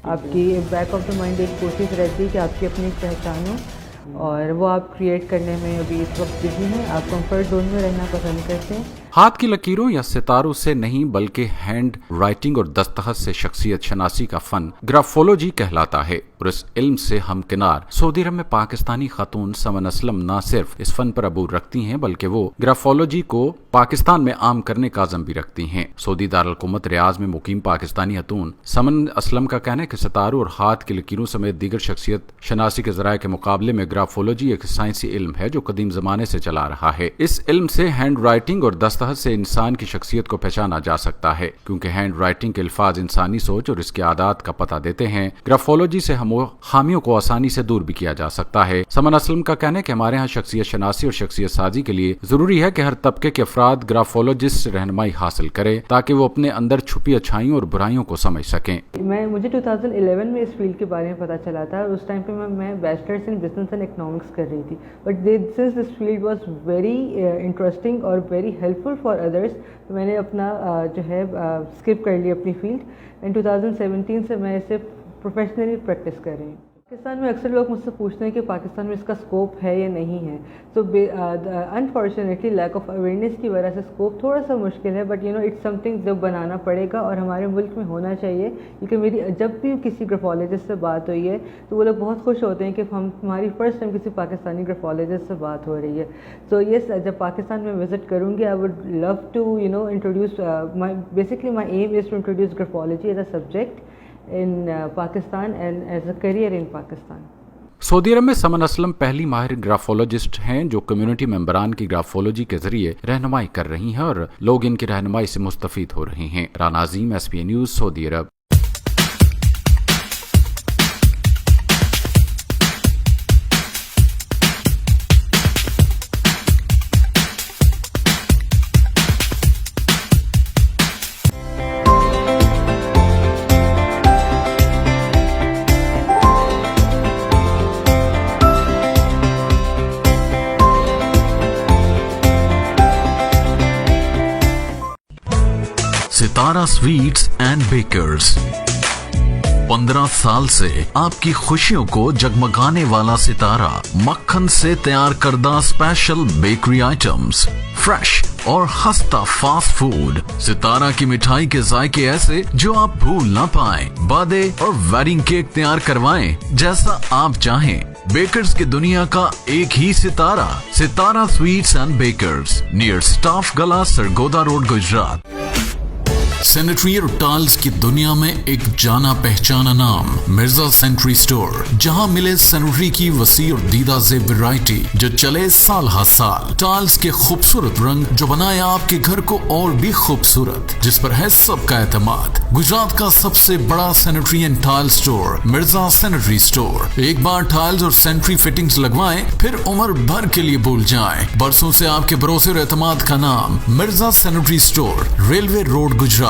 آپ کی back of the mind ایک کوشش رہتی ہے کہ آپ کی اپنی ایک پہچان ہو، اور وہ آپ کریٹ کرنے میں ابھی اس وقت بزی ہیں. آپ کمفرٹ زون میں رہنا پسند کرتے ہیں. ہاتھ کی لکیروں یا ستاروں سے نہیں بلکہ ہینڈ رائٹنگ اور دستخط سے شخصیت شناسی کا فن گرافولوجی کہلاتا ہے، اور اس علم سے ہمکنار سعودی عرب میں پاکستانی خاتون سمن اسلم نہ صرف اس فن پر عبور رکھتی ہیں بلکہ وہ گرافولوجی کو پاکستان میں عام کرنے کا عزم بھی رکھتی ہیں. سعودی دارالحکومت ریاض میں مقیم پاکستانی خاتون سمن اسلم کا کہنا ہے کہ ستاروں اور ہاتھ کی لکیروں سمیت دیگر شخصیت شناسی کے ذرائع کے مقابلے میں گرافولوجی ایک سائنسی علم ہے جو قدیم زمانے سے چلا رہا ہے. اس علم سے ہینڈ رائٹنگ اور دستخط سے انسان کی شخصیت کو پہچانا جا سکتا ہے، کیونکہ ہینڈ رائٹنگ کے الفاظ انسانی سوچ اور اس کے عادات کا پتہ دیتے ہیں. گرافولوجی سے خامیوں کو آسانی سے دور بھی کیا جا سکتا ہے. سمن اسلم کا کہنا ہے کہ ہمارے ہاں شخصیت شناسی اور شخصیت سازی کے لیے ضروری ہے کہ ہر طبقے کے افراد گرافولوجسٹ سے رہنمائی حاصل کرے تاکہ وہ اپنے اندر چھپی اچھائیوں اور برائیوں کو سمجھ سکیں. مجھے 2011 میں اس فیلڈ کے بارے میں پتہ چلا تھا. اس ٹائم پہ میں bachelors in business and economics کر رہی تھی، but since this field was very interesting اور very helpful for others, میں نے اپنا جو ہے اسکپ کر لی اپنی فیلڈ. اینڈ 2017 سے میں اسے پروفیشنلی پریکٹس کر رہی ہوں. پاکستان میں اکثر لوگ مجھ سے پوچھتے ہیں کہ پاکستان میں اس کا اسکوپ ہے یا نہیں ہے. سو انفارچونیٹلی لیک آف اویئرنیس کی وجہ سے اسکوپ تھوڑا سا مشکل ہے، بٹ اٹس سم تھنگ جو بنانا پڑے گا اور ہمارے ملک میں ہونا چاہیے. کیونکہ میری جب بھی کسی گرافولوجسٹ سے بات ہوئی ہے تو وہ لوگ بہت خوش ہوتے ہیں کہ ہماری فرسٹ ٹائم کسی پاکستانی گرافولوجسٹ سے بات ہو رہی ہے. سو یس، جب پاکستان میں وزٹ کروں گی I would love to introduce basically my aim is to introduce graphology as a subject in Pakistan and as a career in Pakistan. سعودی عرب میں سمن اسلم پہلی ماہر گرافولوجسٹ ہیں جو کمیونٹی ممبران کی گرافولوجی کے ذریعے رہنمائی کر رہی ہیں، اور لوگ ان کی رہنمائی سے مستفید ہو رہے ہیں. رانا عظیم، SBA نیوز، سعودی عرب. ستارہ سویٹس اینڈ بیکرز 15 سال سے آپ کی خوشیوں کو جگمگانے والا ستارہ، مکھن سے تیار کردہ اسپیشل بیکری آئٹمز، فریش اور خستہ فاسٹ فوڈ. ستارہ کی مٹھائی کے ذائقے ایسے جو آپ بھول نہ پائیں. بادے اور ویڈنگ کیک تیار کروائیں جیسا آپ چاہیں. بیکرز کی دنیا کا ایک ہی Sitara, Sitara sweets and bakers, near سٹاف گلا، سرگودا روڈ، گجرات. سینیٹری اور ٹائلز کی دنیا میں ایک جانا پہچانا نام، مرزا سینیٹری اسٹور، جہاں ملے سینیٹری کی وسیع اور دیدہ زیب ورائٹی جو چلے سال ہر سال. ٹائلز کے خوبصورت رنگ جو بنائے آپ کے گھر کو اور بھی خوبصورت، جس پر ہے سب کا اعتماد. گجرات کا سب سے بڑا sanitary and tile store, Mirza sanitary store. ایک بار ٹائلز اور سینیٹری فٹنگز لگوائیں، پھر عمر بھر کے لیے بھول جائیں. برسوں سے آپ کے بھروسے اور اعتماد کا نام، Mirza sanitary store, railway road, Gujarat.